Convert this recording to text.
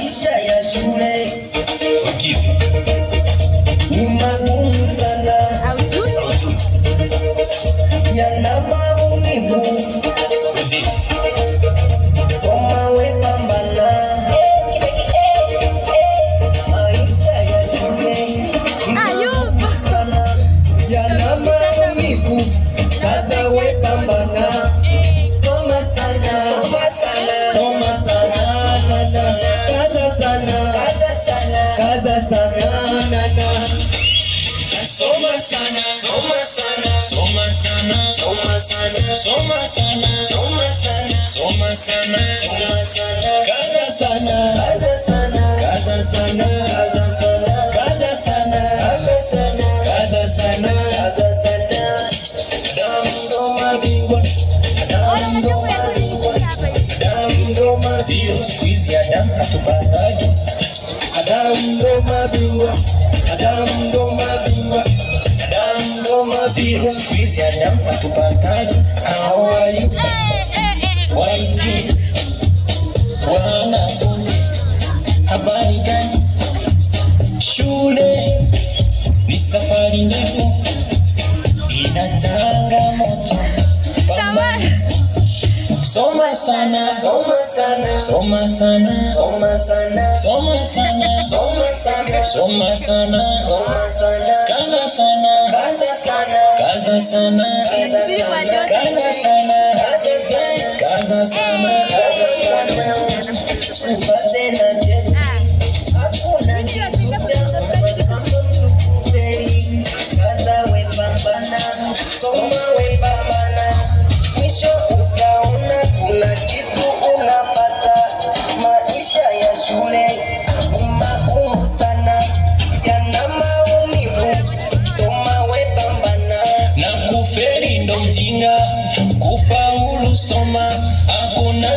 maisha ya shule ni magumu sana, yana maumivu. Soma we pambana, maisha ya shule ni magumu sana, yana maumivu. Kaza we pambana, soma sana, soma sana, soma sana, kaza sana, kaza sana, nana. Soma sana, soma sana, soma sana, soma sana, soma sana, soma sana, soma sana, soma sana, Kaza sana, kaza sana, kaza sana, kaza sana, kaza sana, kaza sana, kaza sana, kaza sana. Adamu ndo mabingwa, Adamu ndo mabingwa, Adamu ndo mazio, siku hizi Adamu hatupataji. Adamu ndo mabingwa, Adamu ndo mabingwa, Adamu ndo mazio, siku hizi Adamu hatupataji. how are you? Waiti wanafunzi, habari gani? Shule ni safari ndefu, ina changamoto. Pambana, soma sana, soma sana, soma sana, soma sana, soma sana, soma sana, soma sana, soma sana, kaza sana, kaza sana, kaza sana, kaza sana, kaza sana, kaza sana, upate na cheti, hakuna kitu cha kama mtu kufeli. Kaza we pambana, Soma we pambana, mwisho utaona kuna kitu unapata. Maisha ya shule ni magumu sana, yana maumivu. Soma we pambana, na kufeli ndo ujinga, kufaulu soma, hakuna